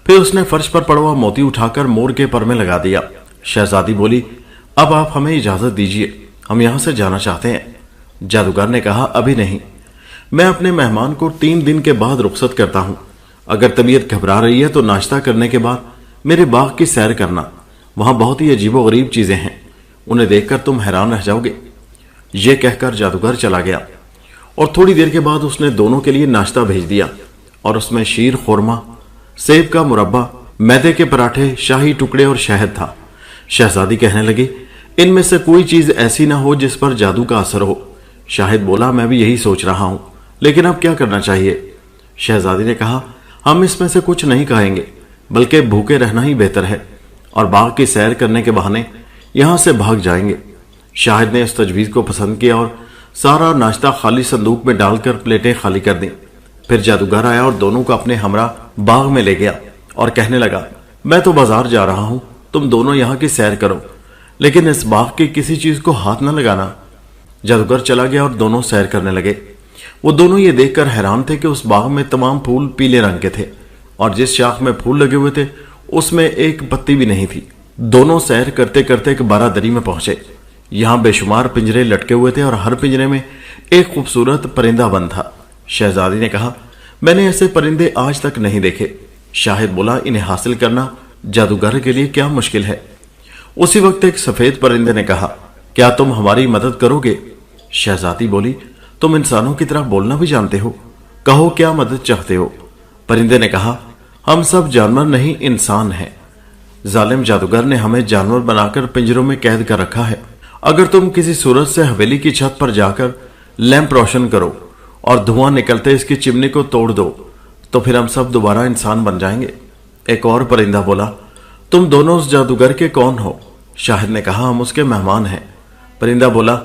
फिर उसने फर्श पर पड़ा हुआ मोती उठाकर मोर के पर में लगा दिया। शहजादी बोली, अब आप हमें इजाजत दीजिए, हम यहां से जाना चाहते हैं। जादूगर ने कहा, अभी नहीं, मैं अपने मेहमान को 3 दिन के बाद रुखसत करता हूं। अगर तबीयत घबरा रही है तो नाश्ता करने के बाद मेरे बाग की सैर करना, वहां बहुत ही अजीबो गरीब चीजें हैं, उन्हें देखकर तुम हैरान रह जाओगे। यह कहकर जादूगर चला गया और थोड़ी देर के बाद उसने दोनों के लिए नाश्ता भेज दिया और उसमें शीर खुरमा, सेब का मुरब्बा, मैदे के पराठे, शाही टुकड़े और शहद था। शहजादी कहने लगी, इनमें से कोई चीज ऐसी ना हो जिस पर जादू का असर हो। शाहिद बोला, मैं भी यही सोच रहा हूं, लेकिन अब क्या करना चाहिए? शहजादी ने कहा, हम इसमें से कुछ नहीं खाएंगे, बल्कि भूखे रहना ही बेहतर है और बाग की सैर करने के बहाने यहां से भाग जाएंगे। शाहिद ने इस तजवीज को पसंद किया और सारा नाश्ता खाली संदूक में डालकर प्लेटें खाली कर दी। फिर जादूगर आया और दोनों को अपने हमरा बाग में ले गया और कहने लगा, मैं तो बाजार जा रहा हूं, तुम दोनों यहां की सैर करो, लेकिन इस बाग की किसी चीज को हाथ न लगाना। जादूगर चला गया और दोनों सैर करने लगे। वो दोनों ये देखकर हैरान थे कि उस बाग में तमाम फूल पीले रंग के थे और जिस शाख में फूल लगे हुए थे उसमें एक पत्ती भी नहीं थी। दोनों सैर करते करते एक बारादरी में पहुंचे। यहां बेशुमार पिंजरे लटके हुए थे और हर पिंजरे में एक खूबसूरत परिंदा बंद था। शहजादी ने कहा, मैंने ऐसे परिंदे आज तक नहीं देखे। शाहिद बोला, इन्हें हासिल करना जादूगर के लिए क्या मुश्किल है। उसी वक्त एक सफेद परिंदे ने कहा, क्या तुम हमारी मदद करोगे? शहजादी बोली, तुम इंसानों की तरह बोलना भी जानते हो, कहो क्या मदद चाहते हो? परिंदे ने कहा, हम सब जानवर नहीं इंसान हैं। जालिम जादूगर ने हमें जानवर बनाकर पिंजरों में कैद कर रखा है। अगर तुम किसी सूरत से हवेली की छत पर जाकर लैंप रोशन करो और धुआं निकलते इसकी चिमनी को तोड़ दो तो फिर हम सब दोबारा इंसान बन जाएंगे। एक और परिंदा बोला, तुम दोनों उस जादूगर के कौन हो? शाहिद ने कहा, हम उसके मेहमान हैं। परिंदा बोला,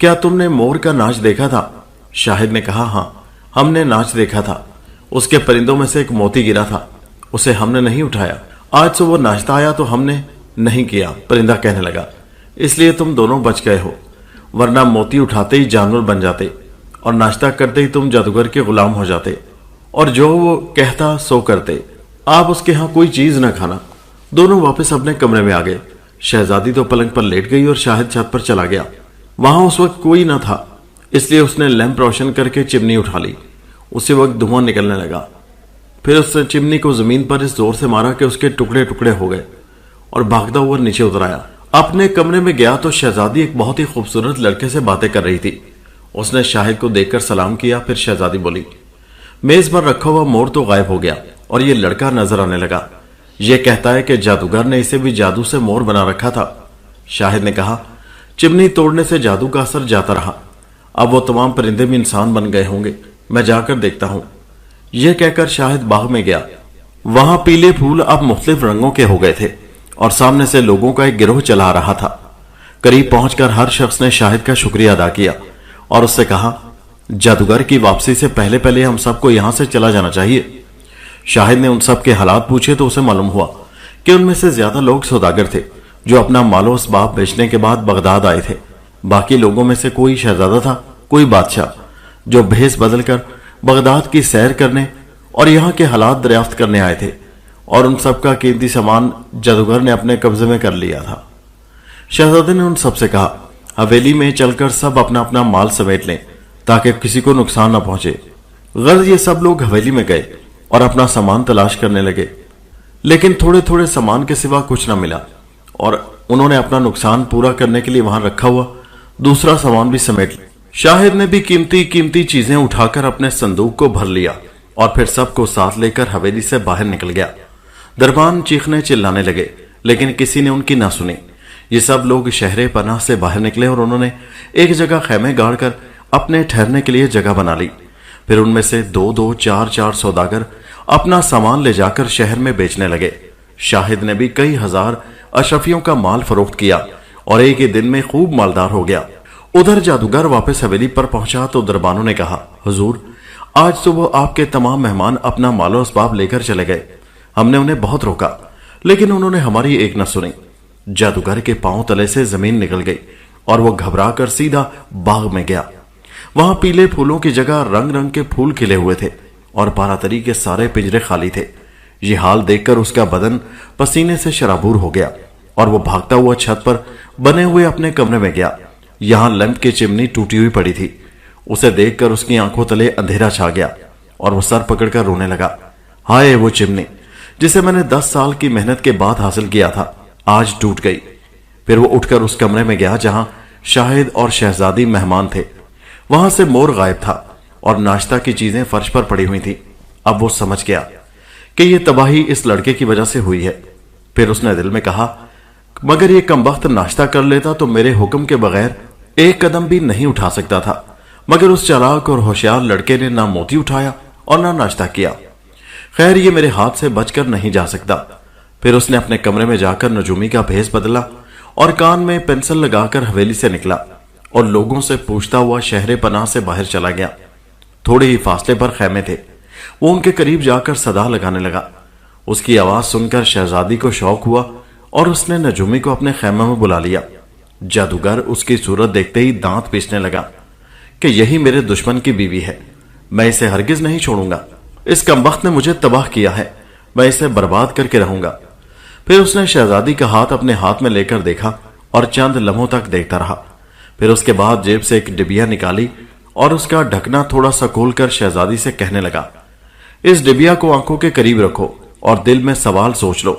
क्या तुमने मोर का नाच देखा था? शाहिद ने कहा, हाँ, हमने नाच देखा था। उसके परिंदों में से एक मोती गिरा था, उसे हमने नहीं उठाया। आज से वो नाचता आया तो हमने नहीं किया। परिंदा कहने लगा, इसलिए तुम दोनों बच गए हो, वरना मोती उठाते ही जानवर बन जाते और नाश्ता करते ही तुम जादूगर के गुलाम हो जाते और जो वो कहता सो करते। आप उसके यहां कोई चीज न खाना। दोनों वापस अपने कमरे में आ गए। शहजादी तो पलंग पर लेट गई और शाहिद छत पर चला गया। वहां उस वक्त कोई न था, इसलिए उसने लैंप रोशन करके चिमनी उठा ली। उसी वक्त धुआं निकलने लगा। फिर उसने चिमनी को जमीन पर इस जोर से मारा कि उसके टुकड़े टुकड़े हो गए और भागता हुआ नीचे उतर आया। अपने कमरे में गया तो शहजादी एक बहुत ही खूबसूरत लड़के से बातें कर रही थी। उसने शाहिद को देखकर सलाम किया। फिर शहजादी बोली, मेज पर रखा हुआ मोर तो गायब हो गया और ये लड़का नजर आने लगा। यह कहता है कि जादूगर ने इसे भी जादू से मोर बना रखा था। शाहिद ने कहा, चिमनी तोड़ने से जादू का असर जाता रहा, अब वो तमाम परिंदे भी इंसान बन गए होंगे, मैं जाकर देखता हूं। यह कहकर शाहिद बाग में गया। वहां पीले फूल अब मुख्तलिफ रंगों के हो गए थे और सामने से लोगों का एक गिरोह चला रहा था। करीब पहुंचकर हर शख्स ने शाहिद का शुक्रिया अदा किया اور اس سے کہا, جادوگر کی واپسی سے پہلے پہلے ہم سب کو یہاں سے چلا جانا چاہیے. شاہد نے ان سب کے حالات پوچھے تو اسے معلوم ہوا کہ ان میں سے زیادہ لوگ سوداگر تھے جو اپنا مال و اسباب بیچنے کے بعد بغداد آئے تھے. باقی لوگوں میں سے کوئی شہزادہ تھا, کوئی بادشاہ, جو بھیس بدل کر بغداد کی سیر کرنے اور یہاں کے حالات دریافت کرنے آئے تھے, اور ان سب کا قیمتی سامان جادوگر نے اپنے قبضے میں کر لیا تھا. شہزادے نے ان سب سے کہا, حویلی میں چل کر سب اپنا اپنا مال سمیٹ لیں تاکہ کسی کو نقصان نہ پہنچے. غرض یہ سب لوگ حویلی میں گئے اور اپنا سامان تلاش کرنے لگے, لیکن تھوڑے تھوڑے سامان کے سوا کچھ نہ ملا, اور انہوں نے اپنا نقصان پورا کرنے کے لیے وہاں رکھا ہوا دوسرا سامان بھی سمیٹ لیا. شاہد نے بھی قیمتی چیزیں اٹھا کر اپنے صندوق کو بھر لیا اور پھر سب کو ساتھ لے کر حویلی سے باہر نکل گیا. دربان چیخنے چلانے لگے لیکن کسی نے ان کی نہ سنی. یہ سب لوگ شہر پناہ سے باہر نکلے اور انہوں نے ایک جگہ خیمے گاڑ کر اپنے ٹھہرنے کے لیے جگہ بنا لی. پھر ان میں سے 2-2, 4-4 سوداگر اپنا سامان لے جا کر شہر میں بیچنے لگے. شاہد نے بھی کئی ہزار اشرفیوں کا مال فروخت کیا اور ایک ہی دن میں خوب مالدار ہو گیا. ادھر جادوگر واپس حویلی پر پہنچا تو دربانوں نے کہا, حضور, آج صبح آپ کے تمام مہمان اپنا مال و اسباب لے کر چلے گئے. ہم نے انہیں بہت روکا لیکن انہوں نے ہماری ایک نہ سنی. جادوگر کے پاؤں تلے سے زمین نکل گئی اور وہ گھبرا کر سیدھا باغ میں گیا. وہاں پیلے پھولوں کی جگہ رنگ رنگ کے پھول کھلے ہوئے تھے اور 12 تری کے سارے پنجرے خالی تھے. یہ حال دیکھ کر اس کا بدن پسینے سے شرابور ہو گیا اور وہ بھاگتا ہوا چھت پر بنے ہوئے اپنے کمرے میں گیا. یہاں لیمپ کی چمنی ٹوٹی ہوئی پڑی تھی. اسے دیکھ کر اس کی آنکھوں تلے اندھیرا چھا گیا اور وہ سر پکڑ کر رونے لگا. ہائے وہ چمنی جسے میں نے 10 سال کی محنت کے بعد حاصل کیا تھا, آج ٹوٹ گئی. پھر وہ اٹھ کر اس کمرے میں گیا جہاں شاہد اور شہزادی مہمان تھے. وہاں سے مور غائب تھا اور ناشتہ کی چیزیں فرش پر پڑی ہوئی تھی. اب وہ سمجھ گیا کہ یہ تباہی اس لڑکے کی وجہ سے ہوئی ہے. پھر اس نے دل میں کہا, مگر یہ کمبخت ناشتہ کر لیتا تو میرے حکم کے بغیر ایک قدم بھی نہیں اٹھا سکتا تھا. مگر اس چالاک اور ہوشیار لڑکے نے نہ موتی اٹھایا اور نہ ناشتہ کیا. خیر یہ میرے ہاتھ سے بچ کر نہیں جا سکتا. پھر اس نے اپنے کمرے میں جا کر نجومی کا بھیس بدلا اور کان میں پینسل لگا کر حویلی سے نکلا اور لوگوں سے پوچھتا ہوا شہر پناہ سے باہر چلا گیا. تھوڑے ہی فاصلے پر خیمے تھے. وہ ان کے قریب جا کر صدا لگانے لگا. اس کی آواز سن کر شہزادی کو شوق ہوا اور اس نے نجومی کو اپنے خیمے میں بلا لیا. جادوگر اس کی صورت دیکھتے ہی دانت پیسنے لگا کہ یہی میرے دشمن کی بیوی ہے, میں اسے ہرگز نہیں چھوڑوں گا. اس کمبخت نے مجھے تباہ کیا ہے, میں اسے برباد کر کے رہوں گا. پھر اس نے شہزادی کا ہاتھ اپنے ہاتھ میں لے کر دیکھا اور چند لمحوں تک دیکھتا رہا. پھر اس کے بعد جیب سے ایک ڈبیا نکالی اور اس کا ڈھکنا تھوڑا سا کھول کر شہزادی سے کہنے لگا, اس ڈبیا کو آنکھوں کے قریب رکھو اور دل میں سوال سوچ لو.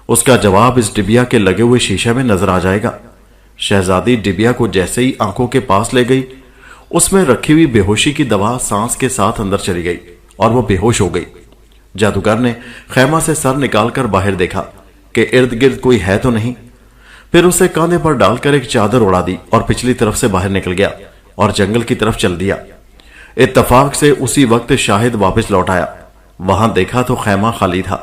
اس کا جواب اس ڈبیا کے لگے ہوئے شیشے میں نظر آ جائے گا. شہزادی ڈبیا کو جیسے ہی آنکھوں کے پاس لے گئی, اس میں رکھی ہوئی بے ہوشی کی دوا سانس کے ساتھ اندر چلی گئی اور وہ بے ہوش ہو گئی. جادوگر نے خیمہ سے سر نکال کر باہر دیکھا کہ ارد گرد کوئی ہے تو نہیں. پھر اسے کاندھے پر ڈال کر ایک چادر اڑا دی اور پچھلی طرف سے باہر نکل گیا اور جنگل کی طرف چل دیا. اتفاق سے اسی وقت شاہد واپس لوٹ آیا. وہاں دیکھا تو خیمہ خالی تھا.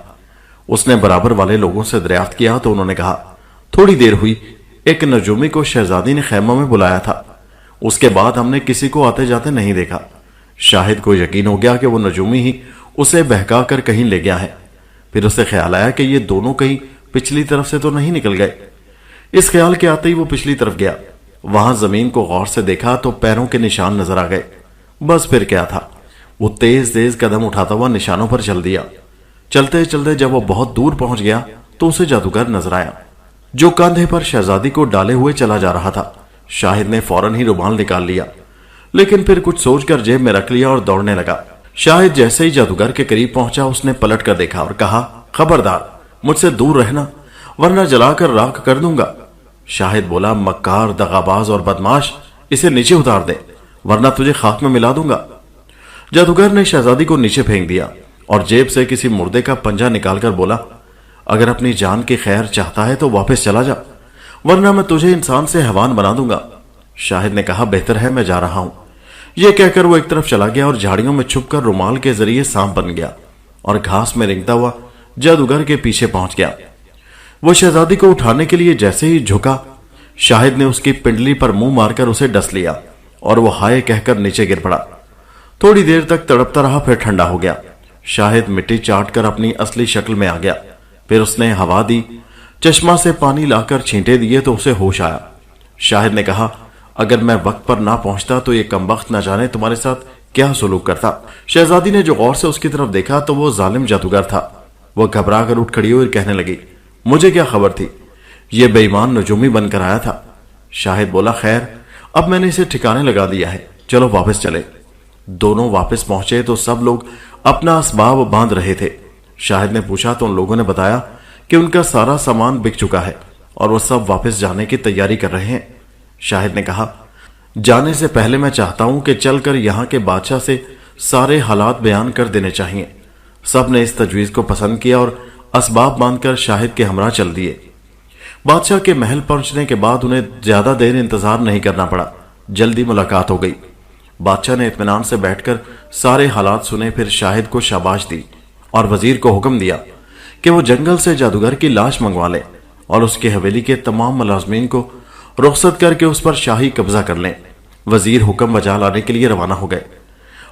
اس نے برابر والے لوگوں سے دریافت کیا تو انہوں نے کہا, تھوڑی دیر ہوئی ایک نجومی کو شہزادی نے خیمہ میں بلایا تھا. اس کے بعد ہم نے کسی کو آتے جاتے نہیں دیکھا. شاہد کو یقین ہو گیا کہ وہ نجومی ہی اسے بہکا کر کہیں لے گیا ہے. پھر اسے خیال آیا کہ یہ دونوں کہیں پچھلی طرف سے تو نہیں نکل گئے. اس خیال کے آتے ہی وہ پچھلی طرف گیا. وہاں زمین کو غور سے دیکھا تو پیروں کے نشان نظر آ گئے. بس پھر کیا تھا, وہ تیز تیز قدم اٹھاتا ہوا نشانوں پر چل دیا. چلتے چلتے جب وہ بہت دور پہنچ گیا تو اسے جادوگر نظر آیا جو کاندھے پر شہزادی کو ڈالے ہوئے چلا جا رہا تھا. شاہد نے فوراً ہی رومال نکال لیا لیکن پھر کچھ سوچ کر جیب میں رکھ لیا اور دوڑنے لگا. شاہد جیسے ہی جادوگر کے قریب پہنچا اس نے پلٹ کر دیکھا اور کہا, خبردار مجھ سے دور رہنا ورنہ جلا کر راکھ کر دوں گا. شاہد بولا, مکار, دغاباز اور بدماش, اسے نیچے اتار دے ورنہ تجھے خاک میں ملا دوں گا. جادوگر نے شہزادی کو نیچے پھینک دیا اور جیب سے کسی مردے کا پنجہ نکال کر بولا, اگر اپنی جان کی خیر چاہتا ہے تو واپس چلا جا ورنہ میں تجھے انسان سے حیوان بنا دوں گا. شاہد نے کہا, بہتر ہے میں جا رہا ہوں. یہ کہہ کر وہ ایک طرف چلا گیا اور جھاڑیوں میں چھپ کر رومال کے ذریعے سانپ بن گیا اور گھاس میں رینگتا ہوا جادوگر کے پیچھے پہنچ گیا. وہ شہزادی کو اٹھانے کے لیے جیسے ہی جھکا, شاہد نے اس کی پنڈلی پر منہ مار کر اسے ڈس لیا اور وہ ہائے کہہ کر نیچے گر پڑا۔ تھوڑی دیر تک تڑپتا رہا، پھر ٹھنڈا ہو گیا۔ شاہد مٹی چاٹ کر اپنی اصلی شکل میں آ گیا۔ پھر اس نے ہوا دی، چشمہ سے پانی لا کر چھینٹے دیے تو اسے ہوش آیا۔ شاہد نے کہا، اگر میں وقت پر نہ پہنچتا تو یہ کمبخت نہ جانے تمہارے ساتھ کیا سلوک کرتا۔ شہزادی نے جو غور سے اس کی طرف دیکھا تو وہ ظالم جادوگر تھا۔ وہ گھبرا کر اٹھ کھڑی ہوئی کہنے لگی، مجھے کیا خبر تھی، یہ بے ایمان نجومی بن کر آیا تھا۔ شاہد بولا، خیر اب میں نے اسے ٹھکانے لگا دیا ہے، چلو واپس چلے۔ دونوں واپس پہنچے تو سب لوگ اپنا اسباب باندھ رہے تھے۔ شاہد نے پوچھا تو ان لوگوں نے بتایا کہ ان کا سارا سامان بک چکا ہے اور وہ سب واپس جانے کی تیاری کر رہے ہیں۔ شاہد نے کہا، جانے سے پہلے میں چاہتا ہوں کہ چل کر یہاں کے بادشاہ سے سارے حالات بیان کر دینے چاہیے۔ سب نے اس تجویز کو پسند کیا اور اسباب باندھ کر شاہد کے ہمراہ چل دیے۔ بادشاہ کے محل پہنچنے کے بعد انہیں زیادہ دیر انتظار نہیں کرنا پڑا، جلدی ملاقات ہو گئی۔ بادشاہ نے اطمینان سے بیٹھ کر سارے حالات سنے، پھر شاہد کو شاباش دی اور وزیر کو حکم دیا کہ وہ جنگل سے جادوگر کی لاش منگوا لے اور اس کی حویلی کے تمام ملازمین کو رخصت کر کے اس پر شاہی قبضہ کر لیں۔ وزیر حکم بجا لانے کے لیے روانہ ہو گئے۔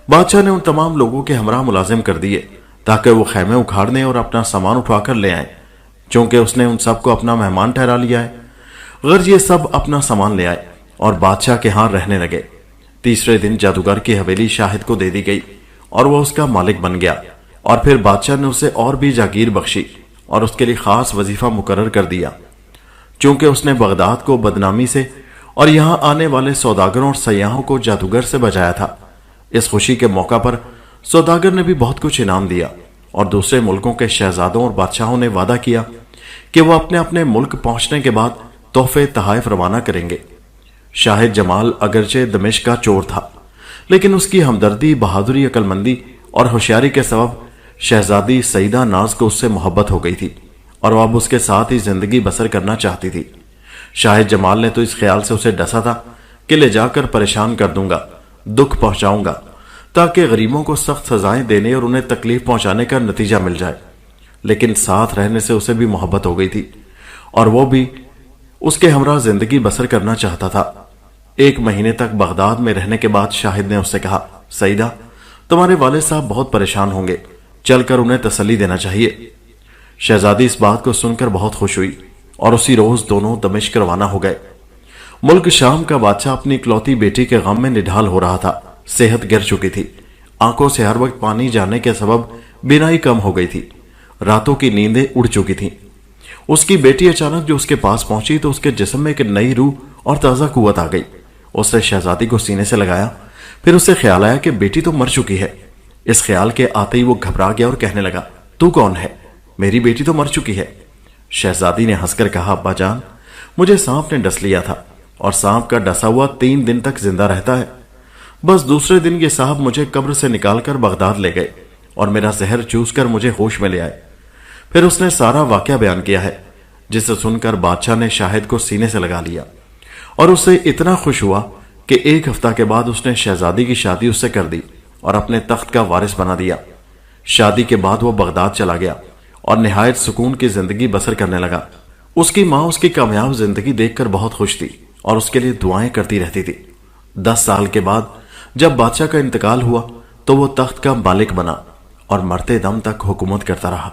بادشاہ نے ان تمام لوگوں کے ہمراہ ملازم کر دیے تاکہ وہ خیمے اکھاڑنے اور اپنا سامان اٹھوا کر لے آئیں، چونکہ اس نے ان سب کو اپنا مہمان ٹھہرا لیا ہے۔ غرض یہ سب اپنا سامان لے آئے اور بادشاہ کے ہاں رہنے لگے۔ تیسرے دن جادوگر کی حویلی شاہد کو دے دی گئی اور وہ اس کا مالک بن گیا، اور پھر بادشاہ نے اسے اور بھی جاگیر بخشی اور اس کے لیے خاص وظیفہ مقرر کر دیا۔ چونکہ اس نے بغداد کو بدنامی سے اور یہاں آنے والے سوداگروں اور سیاحوں کو جادوگر سے بچایا تھا، اس خوشی کے موقع پر سوداگر نے بھی بہت کچھ انعام دیا اور دوسرے ملکوں کے شہزادوں اور بادشاہوں نے وعدہ کیا کہ وہ اپنے اپنے ملک پہنچنے کے بعد تحفے تحائف روانہ کریں گے۔ شاہد جمال اگرچہ دمشق کا چور تھا، لیکن اس کی ہمدردی، بہادری، عقل مندی اور ہوشیاری کے سبب شہزادی سیدہ ناز کو اس سے محبت ہو گئی تھی اور وہ اب اس کے ساتھ ہی زندگی بسر کرنا چاہتی تھی۔ شاہد جمال نے تو اس خیال سے اسے ڈسا تھا کہ لے جا کر پریشان کر دوں گا، دکھ پہنچاؤں گا، تاکہ غریبوں کو سخت سزائیں دینے اور انہیں تکلیف پہنچانے کا نتیجہ مل جائے۔ لیکن ساتھ رہنے سے اسے بھی محبت ہو گئی تھی اور وہ بھی اس کے ہمراہ زندگی بسر کرنا چاہتا تھا۔ 1 مہینے تک بغداد میں رہنے کے بعد شاہد نے اس سے کہا، سیدہ تمہارے والد صاحب بہت پریشان ہوں گے، چل کر انہیں تسلی دینا چاہیے۔ شہزادی اس بات کو سن کر بہت خوش ہوئی اور اسی روز دونوں دمشق روانہ ہو گئے۔ ملک شام کا بادشاہ اپنی اکلوتی بیٹی کے غم میں نڈھال ہو رہا تھا۔ صحت گر چکی تھی، آنکھوں سے ہر وقت پانی جانے کے سبب بینائی کم ہو گئی تھی، راتوں کی نیندیں اڑ چکی تھیں۔ اس کی بیٹی اچانک جو اس کے پاس پہنچی تو اس کے جسم میں ایک نئی روح اور تازہ قوت آ گئی۔ اس نے شہزادی کو سینے سے لگایا، پھر اسے خیال آیا کہ بیٹی تو مر چکی ہے۔ اس خیال کے آتے ہی وہ گھبرا گیا اور کہنے لگا، تو کون ہے؟ میری بیٹی تو مر چکی ہے۔ شہزادی نے ہنس کر کہا، ابا جان، مجھے سانپ نے ڈس لیا تھا اور سانپ کا ڈسا ہوا 3 دن تک زندہ رہتا ہے۔ بس دوسرے دن یہ صاحب مجھے قبر سے نکال کر بغداد لے گئے اور میرا زہر چوس کر مجھے ہوش میں لے آئے۔ پھر اس نے سارا واقعہ بیان کیا ہے، جسے سن کر بادشاہ نے شاہد کو سینے سے لگا لیا اور اسے اتنا خوش ہوا کہ 1 ہفتہ کے بعد اس نے شہزادی کی شادی اس سے کر دی اور اپنے تخت کا وارث بنا دیا۔ شادی کے بعد وہ بغداد چلا گیا اور نہایت سکون کی زندگی بسر کرنے لگا۔ اس کی ماں اس کی کامیاب زندگی دیکھ کر بہت خوش تھی اور اس کے لیے دعائیں کرتی رہتی تھی۔ 10 سال کے بعد جب بادشاہ کا انتقال ہوا تو وہ تخت کا مالک بنا اور مرتے دم تک حکومت کرتا رہا۔